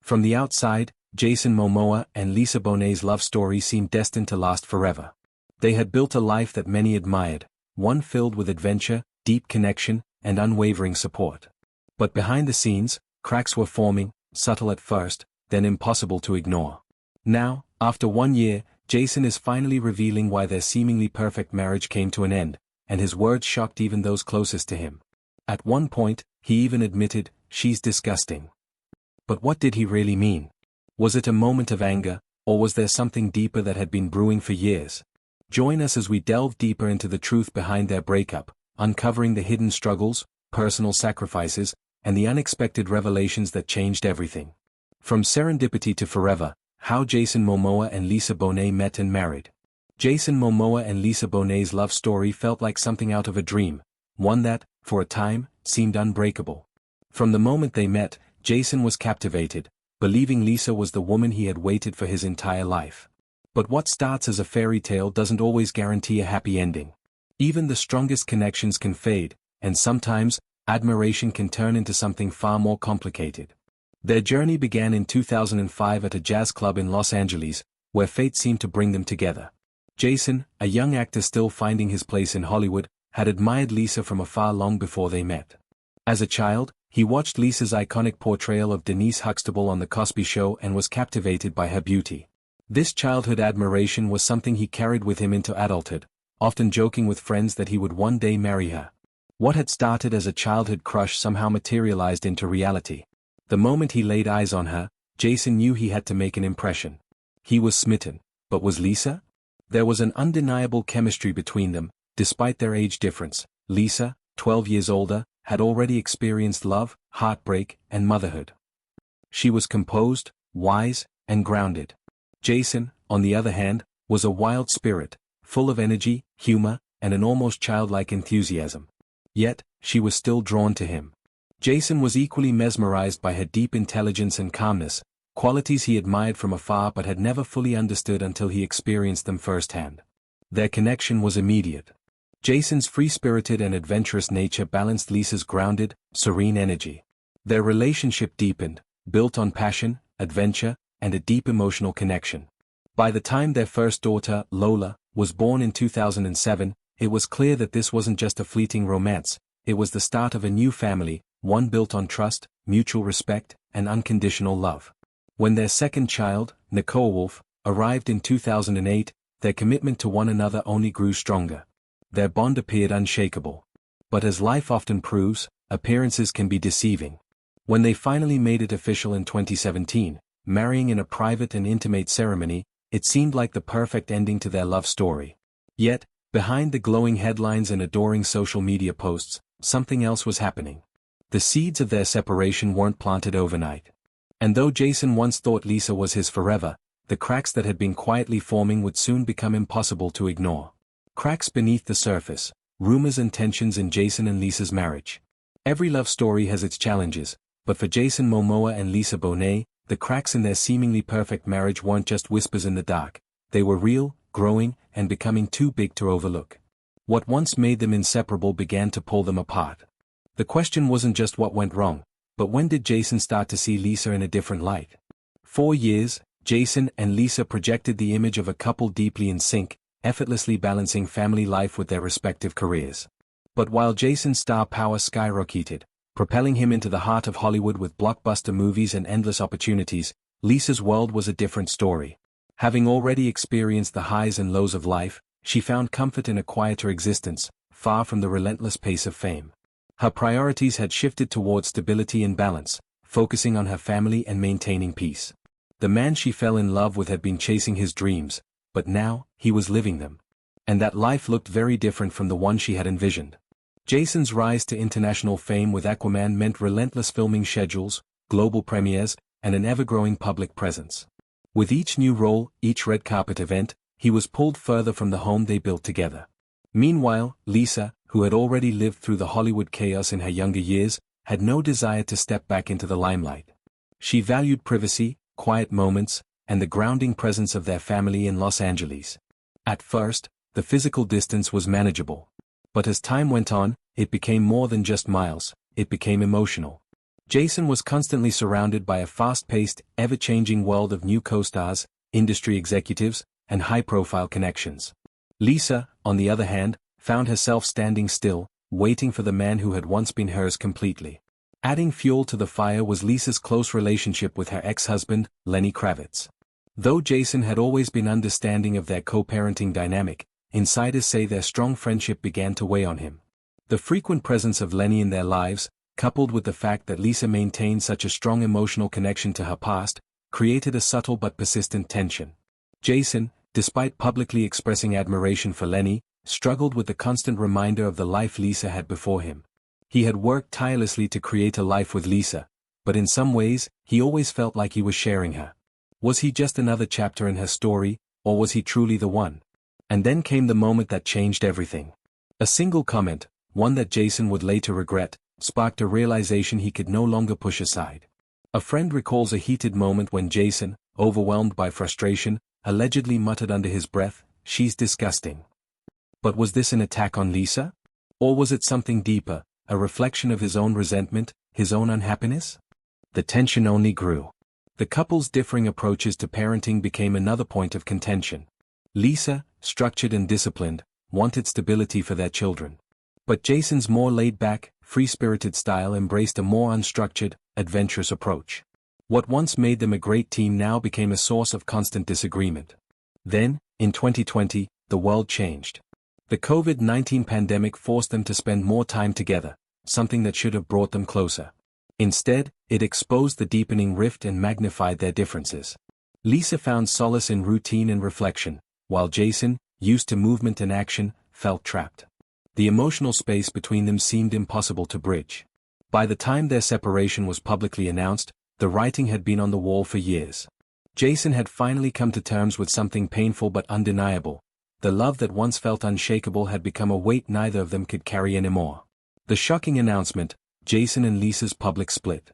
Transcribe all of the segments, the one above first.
From the outside, Jason Momoa and Lisa Bonet's love story seemed destined to last forever. They had built a life that many admired, one filled with adventure, deep connection, and unwavering support. But behind the scenes, cracks were forming, subtle at first, then impossible to ignore. Now, after 1 year, Jason is finally revealing why their seemingly perfect marriage came to an end, and his words shocked even those closest to him. At one point, he even admitted, "She's disgusting." But what did he really mean? Was it a moment of anger, or was there something deeper that had been brewing for years? Join us as we delve deeper into the truth behind their breakup, uncovering the hidden struggles, personal sacrifices, and the unexpected revelations that changed everything. From serendipity to forever, how Jason Momoa and Lisa Bonet met and married. Jason Momoa and Lisa Bonet's love story felt like something out of a dream, one that, for a time, seemed unbreakable. From the moment they met, Jason was captivated, believing Lisa was the woman he had waited for his entire life. But what starts as a fairy tale doesn't always guarantee a happy ending. Even the strongest connections can fade, and sometimes, admiration can turn into something far more complicated. Their journey began in 2005 at a jazz club in Los Angeles, where fate seemed to bring them together. Jason, a young actor still finding his place in Hollywood, had admired Lisa from afar long before they met. As a child, he watched Lisa's iconic portrayal of Denise Huxtable on The Cosby Show and was captivated by her beauty. This childhood admiration was something he carried with him into adulthood, often joking with friends that he would one day marry her. What had started as a childhood crush somehow materialized into reality. The moment he laid eyes on her, Jason knew he had to make an impression. He was smitten, but was Lisa? There was an undeniable chemistry between them, despite their age difference. Lisa, 12 years older, had already experienced love, heartbreak, and motherhood. She was composed, wise, and grounded. Jason, on the other hand, was a wild spirit, full of energy, humor, and an almost childlike enthusiasm. Yet, she was still drawn to him. Jason was equally mesmerized by her deep intelligence and calmness, qualities he admired from afar but had never fully understood until he experienced them firsthand. Their connection was immediate. Jason's free-spirited and adventurous nature balanced Lisa's grounded, serene energy. Their relationship deepened, built on passion, adventure, and a deep emotional connection. By the time their first daughter, Lola, was born in 2007, it was clear that this wasn't just a fleeting romance, it was the start of a new family, one built on trust, mutual respect, and unconditional love. When their second child, Nicole Wolf, arrived in 2008, their commitment to one another only grew stronger. Their bond appeared unshakable. But as life often proves, appearances can be deceiving. When they finally made it official in 2017, marrying in a private and intimate ceremony, it seemed like the perfect ending to their love story. Yet, behind the glowing headlines and adoring social media posts, something else was happening. The seeds of their separation weren't planted overnight. And though Jason once thought Lisa was his forever, the cracks that had been quietly forming would soon become impossible to ignore. Cracks beneath the surface, rumors and tensions in Jason and Lisa's marriage. Every love story has its challenges, but for Jason Momoa and Lisa Bonet, the cracks in their seemingly perfect marriage weren't just whispers in the dark. They were real, growing, and becoming too big to overlook. What once made them inseparable began to pull them apart. The question wasn't just what went wrong, but when did Jason start to see Lisa in a different light? 4 years, Jason and Lisa projected the image of a couple deeply in sync, effortlessly balancing family life with their respective careers. But while Jason's star power skyrocketed, propelling him into the heart of Hollywood with blockbuster movies and endless opportunities, Lisa's world was a different story. Having already experienced the highs and lows of life, she found comfort in a quieter existence, far from the relentless pace of fame. Her priorities had shifted toward stability and balance, focusing on her family and maintaining peace. The man she fell in love with had been chasing his dreams, but now, he was living them. And that life looked very different from the one she had envisioned. Jason's rise to international fame with Aquaman meant relentless filming schedules, global premieres, and an ever-growing public presence. With each new role, each red carpet event, he was pulled further from the home they built together. Meanwhile, Lisa, who had already lived through the Hollywood chaos in her younger years, had no desire to step back into the limelight. She valued privacy, quiet moments, and the grounding presence of their family in Los Angeles. At first, the physical distance was manageable. But as time went on, it became more than just miles, it became emotional. Jason was constantly surrounded by a fast-paced, ever-changing world of new co-stars, industry executives, and high-profile connections. Lisa, on the other hand, found herself standing still, waiting for the man who had once been hers completely. Adding fuel to the fire was Lisa's close relationship with her ex-husband, Lenny Kravitz. Though Jason had always been understanding of their co-parenting dynamic, insiders say their strong friendship began to weigh on him. The frequent presence of Lenny in their lives, coupled with the fact that Lisa maintained such a strong emotional connection to her past, created a subtle but persistent tension. Jason, despite publicly expressing admiration for Lenny, struggled with the constant reminder of the life Lisa had before him. He had worked tirelessly to create a life with Lisa, but in some ways, he always felt like he was sharing her. Was he just another chapter in her story, or was he truly the one? And then came the moment that changed everything. A single comment, one that Jason would later regret, sparked a realization he could no longer push aside. A friend recalls a heated moment when Jason, overwhelmed by frustration, allegedly muttered under his breath, "She's disgusting." But was this an attack on Lisa? Or was it something deeper, a reflection of his own resentment, his own unhappiness? The tension only grew. The couple's differing approaches to parenting became another point of contention. Lisa, structured and disciplined, wanted stability for their children. But Jason's more laid-back, free-spirited style embraced a more unstructured, adventurous approach. What once made them a great team now became a source of constant disagreement. Then, in 2020, the world changed. The COVID-19 pandemic forced them to spend more time together, something that should have brought them closer. Instead, it exposed the deepening rift and magnified their differences. Lisa found solace in routine and reflection, while Jason, used to movement and action, felt trapped. The emotional space between them seemed impossible to bridge. By the time their separation was publicly announced, the writing had been on the wall for years. Jason had finally come to terms with something painful but undeniable. The love that once felt unshakable had become a weight neither of them could carry anymore. The shocking announcement, Jason and Lisa's public split.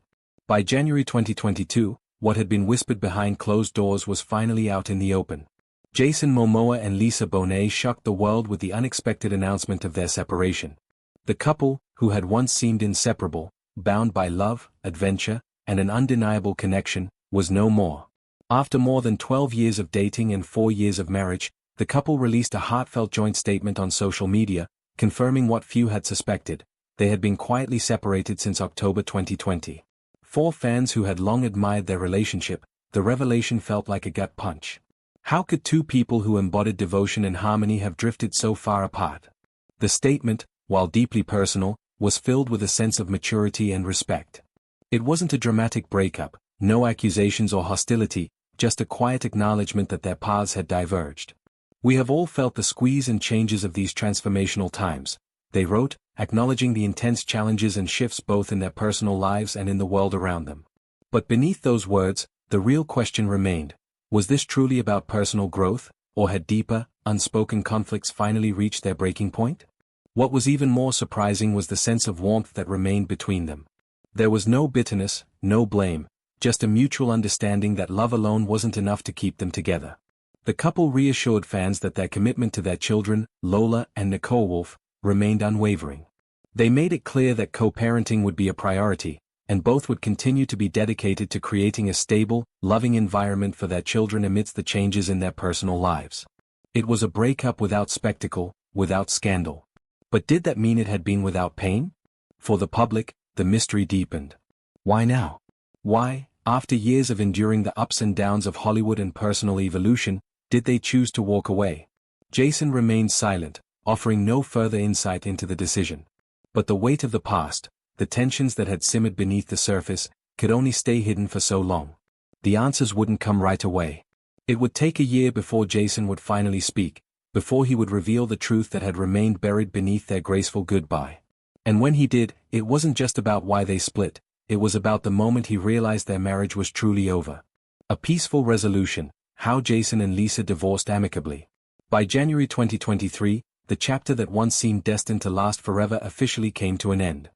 By January 2022, what had been whispered behind closed doors was finally out in the open. Jason Momoa and Lisa Bonet shocked the world with the unexpected announcement of their separation. The couple, who had once seemed inseparable, bound by love, adventure, and an undeniable connection, was no more. After more than 12 years of dating and 4 years of marriage, the couple released a heartfelt joint statement on social media, confirming what few had suspected: they had been quietly separated since October 2020. For fans who had long admired their relationship, the revelation felt like a gut punch. How could two people who embodied devotion and harmony have drifted so far apart? The statement, while deeply personal, was filled with a sense of maturity and respect. It wasn't a dramatic breakup, no accusations or hostility, just a quiet acknowledgement that their paths had diverged. "We have all felt the squeeze and changes of these transformational times," they wrote, acknowledging the intense challenges and shifts both in their personal lives and in the world around them. But beneath those words, the real question remained: was this truly about personal growth, or had deeper, unspoken conflicts finally reached their breaking point? What was even more surprising was the sense of warmth that remained between them. There was no bitterness, no blame, just a mutual understanding that love alone wasn't enough to keep them together. The couple reassured fans that their commitment to their children, Lola and Nicole Wolf, remained unwavering. They made it clear that co-parenting would be a priority, and both would continue to be dedicated to creating a stable, loving environment for their children amidst the changes in their personal lives. It was a breakup without spectacle, without scandal. But did that mean it had been without pain? For the public, the mystery deepened. Why now? Why, after years of enduring the ups and downs of Hollywood and personal evolution, did they choose to walk away? Jason remained silent, offering no further insight into the decision. But the weight of the past, the tensions that had simmered beneath the surface, could only stay hidden for so long. The answers wouldn't come right away. It would take a year before Jason would finally speak, before he would reveal the truth that had remained buried beneath their graceful goodbye. And when he did, it wasn't just about why they split, it was about the moment he realized their marriage was truly over. A peaceful resolution, how Jason and Lisa divorced amicably. By January 2023, the chapter that once seemed destined to last forever officially came to an end.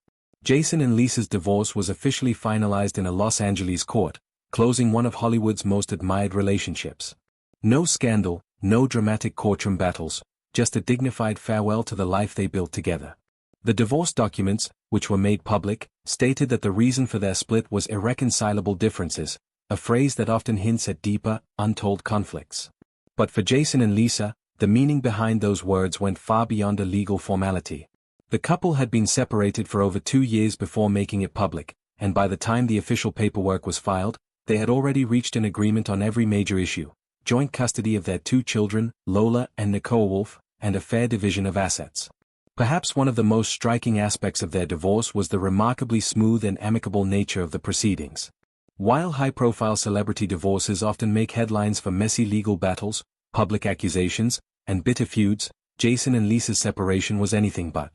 Jason and Lisa's divorce was officially finalized in a Los Angeles court, closing one of Hollywood's most admired relationships. No scandal, no dramatic courtroom battles, just a dignified farewell to the life they built together. The divorce documents, which were made public, stated that the reason for their split was irreconcilable differences, a phrase that often hints at deeper, untold conflicts. But for Jason and Lisa, the meaning behind those words went far beyond a legal formality. The couple had been separated for over 2 years before making it public, and by the time the official paperwork was filed, they had already reached an agreement on every major issue: joint custody of their 2 children, Lola and Nicole Wolf, and a fair division of assets. Perhaps one of the most striking aspects of their divorce was the remarkably smooth and amicable nature of the proceedings. While high-profile celebrity divorces often make headlines for messy legal battles, public accusations, and bitter feuds, Jason and Lisa's separation was anything but.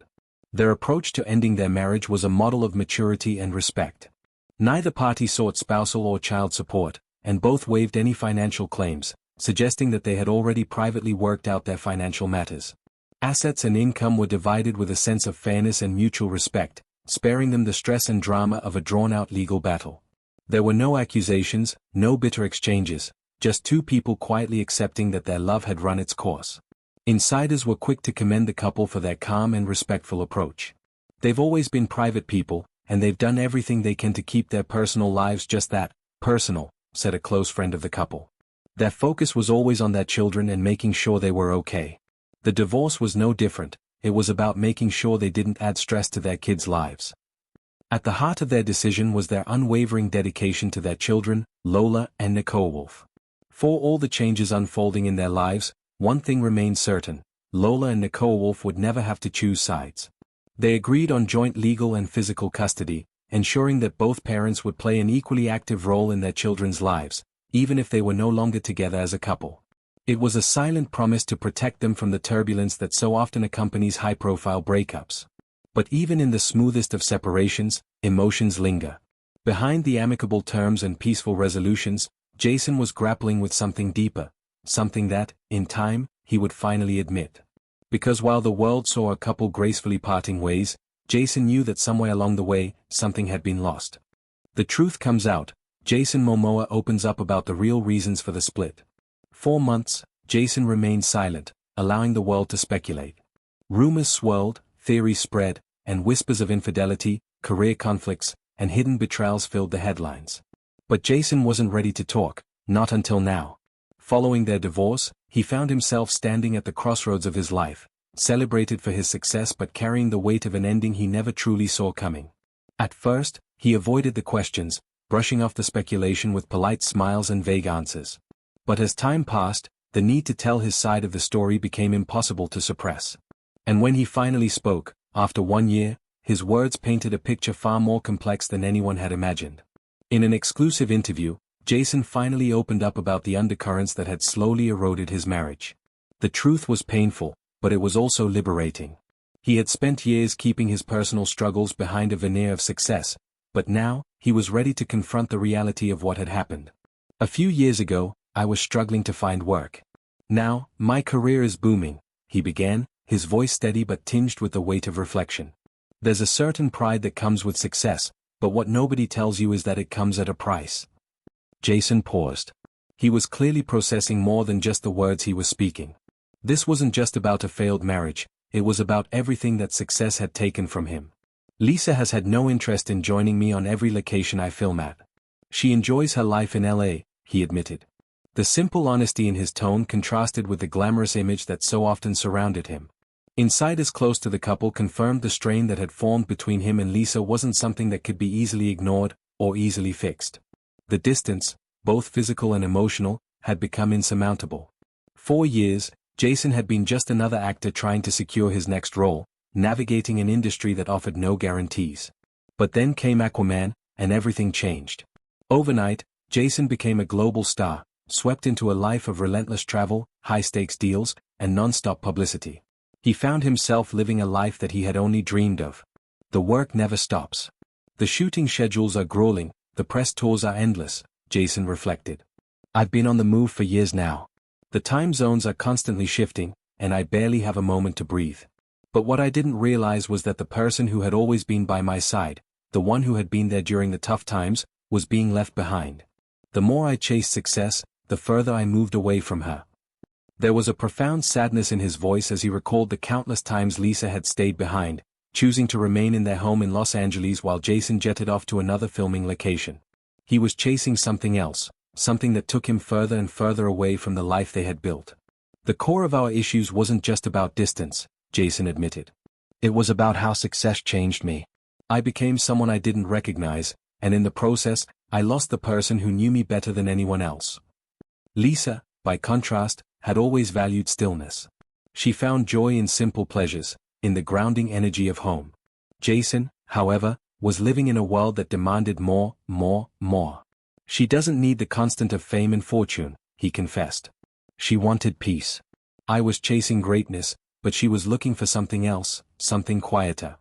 Their approach to ending their marriage was a model of maturity and respect. Neither party sought spousal or child support, and both waived any financial claims, suggesting that they had already privately worked out their financial matters. Assets and income were divided with a sense of fairness and mutual respect, sparing them the stress and drama of a drawn-out legal battle. There were no accusations, no bitter exchanges, just 2 people quietly accepting that their love had run its course. Insiders were quick to commend the couple for their calm and respectful approach. They've always been private people, and they've done everything they can to keep their personal lives just that, personal, said a close friend of the couple. Their focus was always on their children and making sure they were okay. The divorce was no different. It was about making sure they didn't add stress to their kids' lives. At the heart of their decision was their unwavering dedication to their children, Lola and Nicole Wolf. For all the changes unfolding in their lives, one thing remained certain: Lola and Nicole Wolf would never have to choose sides. They agreed on joint legal and physical custody, ensuring that both parents would play an equally active role in their children's lives, even if they were no longer together as a couple. It was a silent promise to protect them from the turbulence that so often accompanies high-profile breakups. But even in the smoothest of separations, emotions linger. Behind the amicable terms and peaceful resolutions, Jason was grappling with something deeper, something that, in time, he would finally admit. Because while the world saw a couple gracefully parting ways, Jason knew that somewhere along the way, something had been lost. The truth comes out. Jason Momoa opens up about the real reasons for the split. For months, Jason remained silent, allowing the world to speculate. Rumors swirled, theories spread, and whispers of infidelity, career conflicts, and hidden betrayals filled the headlines. But Jason wasn't ready to talk, not until now. Following their divorce, he found himself standing at the crossroads of his life, celebrated for his success but carrying the weight of an ending he never truly saw coming. At first, he avoided the questions, brushing off the speculation with polite smiles and vague answers. But as time passed, the need to tell his side of the story became impossible to suppress. And when he finally spoke, after 1 year, his words painted a picture far more complex than anyone had imagined. In an exclusive interview, Jason finally opened up about the undercurrents that had slowly eroded his marriage. The truth was painful, but it was also liberating. He had spent years keeping his personal struggles behind a veneer of success, but now, he was ready to confront the reality of what had happened. A few years ago, I was struggling to find work. Now, my career is booming, he began, his voice steady but tinged with the weight of reflection. There's a certain pride that comes with success, but what nobody tells you is that it comes at a price. Jason paused. He was clearly processing more than just the words he was speaking. This wasn't just about a failed marriage, it was about everything that success had taken from him. Lisa has had no interest in joining me on every location I film at. She enjoys her life in LA, he admitted. The simple honesty in his tone contrasted with the glamorous image that so often surrounded him. Insiders close to the couple confirmed the strain that had formed between him and Lisa wasn't something that could be easily ignored, or easily fixed. The distance, both physical and emotional, had become insurmountable. 4 years, Jason had been just another actor trying to secure his next role, navigating an industry that offered no guarantees. But then came Aquaman, and everything changed. Overnight, Jason became a global star, swept into a life of relentless travel, high-stakes deals, and non-stop publicity. He found himself living a life that he had only dreamed of. The work never stops. The shooting schedules are grueling, the press tours are endless, Jason reflected. I've been on the move for years now. The time zones are constantly shifting, and I barely have a moment to breathe. But what I didn't realize was that the person who had always been by my side, the one who had been there during the tough times, was being left behind. The more I chased success, the further I moved away from her. There was a profound sadness in his voice as he recalled the countless times Lisa had stayed behind, choosing to remain in their home in Los Angeles while Jason jetted off to another filming location. He was chasing something else, something that took him further and further away from the life they had built. The core of our issues wasn't just about distance, Jason admitted. It was about how success changed me. I became someone I didn't recognize, and in the process, I lost the person who knew me better than anyone else. Lisa, by contrast, had always valued stillness. She found joy in simple pleasures, in the grounding energy of home. Jason, however, was living in a world that demanded more. She doesn't need the constant of fame and fortune, he confessed. She wanted peace. I was chasing greatness, but she was looking for something else, something quieter.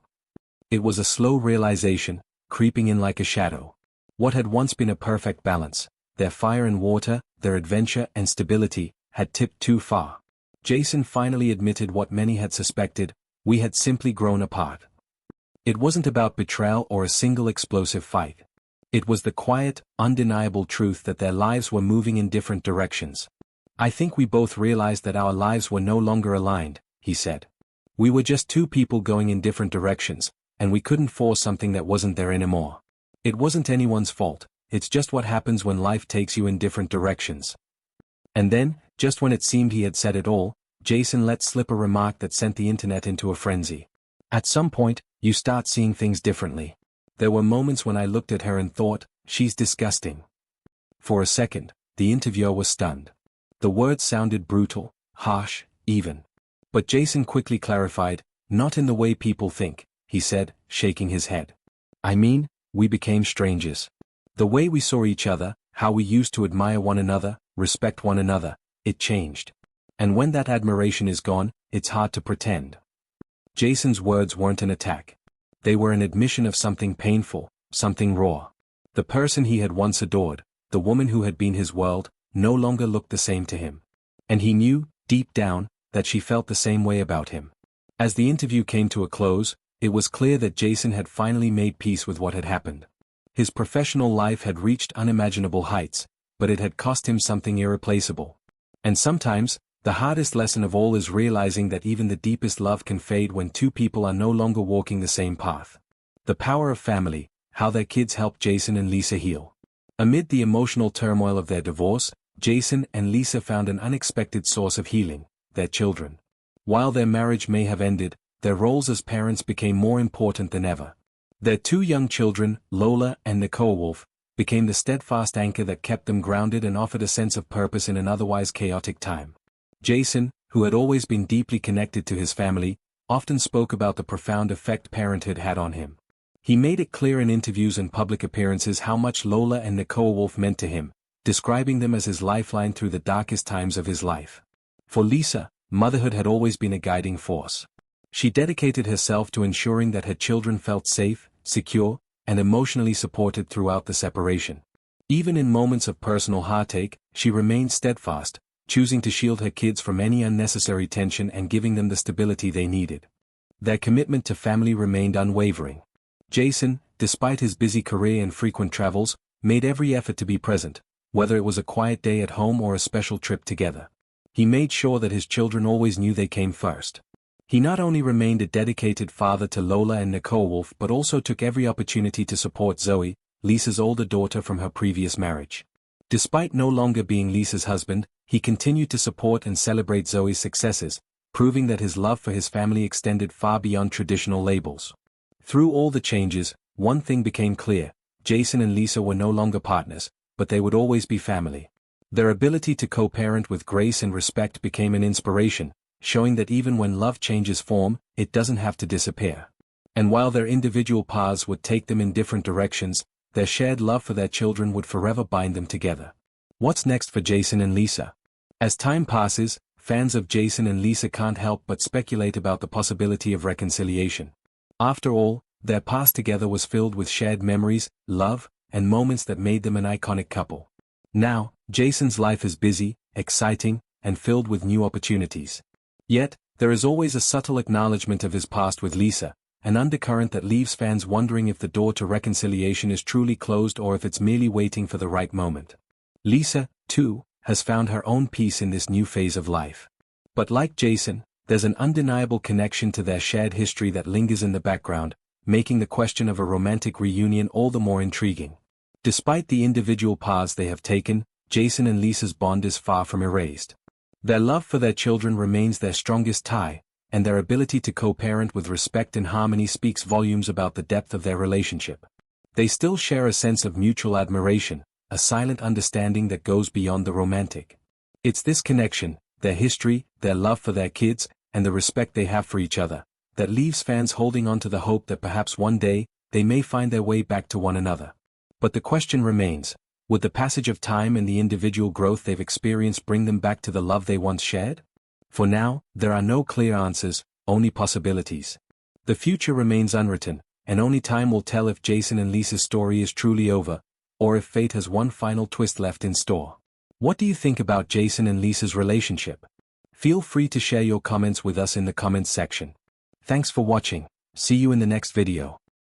It was a slow realization, creeping in like a shadow. What had once been a perfect balance, their fire and water, their adventure and stability, had tipped too far. Jason finally admitted what many had suspected: we had simply grown apart. It wasn't about betrayal or a single explosive fight. It was the quiet, undeniable truth that their lives were moving in different directions. I think we both realized that our lives were no longer aligned, he said. We were just two people going in different directions, and we couldn't force something that wasn't there anymore. It wasn't anyone's fault, it's just what happens when life takes you in different directions. And then, just when it seemed he had said it all, Jason let slip a remark that sent the internet into a frenzy. At some point, you start seeing things differently. There were moments when I looked at her and thought, she's disgusting. For a second, the interviewer was stunned. The words sounded brutal, harsh, even. But Jason quickly clarified, not in the way people think, he said, shaking his head. I mean, we became strangers. The way we saw each other, how we used to admire one another, respect one another, it changed. And when that admiration is gone, it's hard to pretend. Jason's words weren't an attack. They were an admission of something painful, something raw. The person he had once adored, the woman who had been his world, no longer looked the same to him. And he knew, deep down, that she felt the same way about him. As the interview came to a close, it was clear that Jason had finally made peace with what had happened. His professional life had reached unimaginable heights, but it had cost him something irreplaceable. And sometimes, the hardest lesson of all is realizing that even the deepest love can fade when two people are no longer walking the same path. The power of family, how their kids helped Jason and Lisa heal. Amid the emotional turmoil of their divorce, Jason and Lisa found an unexpected source of healing: their children. While their marriage may have ended, their roles as parents became more important than ever. Their two young children, Lola and Nicole Wolf, became the steadfast anchor that kept them grounded and offered a sense of purpose in an otherwise chaotic time. Jason, who had always been deeply connected to his family, often spoke about the profound effect parenthood had on him. He made it clear in interviews and public appearances how much Lola and Nicole Wolf meant to him, describing them as his lifeline through the darkest times of his life. For Lisa, motherhood had always been a guiding force. She dedicated herself to ensuring that her children felt safe, secure, and emotionally supported throughout the separation. Even in moments of personal heartache, she remained steadfast, choosing to shield her kids from any unnecessary tension and giving them the stability they needed. Their commitment to family remained unwavering. Jason, despite his busy career and frequent travels, made every effort to be present, whether it was a quiet day at home or a special trip together. He made sure that his children always knew they came first. He not only remained a dedicated father to Lola and Nicole Wolf but also took every opportunity to support Zoe, Lisa's older daughter from her previous marriage. Despite no longer being Lisa's husband, he continued to support and celebrate Zoe's successes, proving that his love for his family extended far beyond traditional labels. Through all the changes, one thing became clear: Jason and Lisa were no longer partners, but they would always be family. Their ability to co-parent with grace and respect became an inspiration, showing that even when love changes form, it doesn't have to disappear. And while their individual paths would take them in different directions, their shared love for their children would forever bind them together. What's next for Jason and Lisa? As time passes, fans of Jason and Lisa can't help but speculate about the possibility of reconciliation. After all, their past together was filled with shared memories, love, and moments that made them an iconic couple. Now, Jason's life is busy, exciting, and filled with new opportunities. Yet, there is always a subtle acknowledgement of his past with Lisa, an undercurrent that leaves fans wondering if the door to reconciliation is truly closed or if it's merely waiting for the right moment. Lisa, too, has found her own peace in this new phase of life. But like Jason, There's an undeniable connection to their shared history that lingers in the background, making the question of a romantic reunion all the more intriguing. Despite the individual paths they have taken, Jason and Lisa's bond is far from erased. Their love for their children remains their strongest tie, and their ability to co-parent with respect and harmony speaks volumes about the depth of their relationship. They still share a sense of mutual admiration, a silent understanding that goes beyond the romantic. It's this connection, their history, their love for their kids, and the respect they have for each other, that leaves fans holding on to the hope that perhaps one day, they may find their way back to one another. But the question remains, would the passage of time and the individual growth they've experienced bring them back to the love they once shared? For now, there are no clear answers, only possibilities. The future remains unwritten, and only time will tell if Jason and Lisa's story is truly over, or if fate has one final twist left in store. What do you think about Jason and Lisa's relationship? Feel free to share your comments with us in the comments section. Thanks for watching. See you in the next video.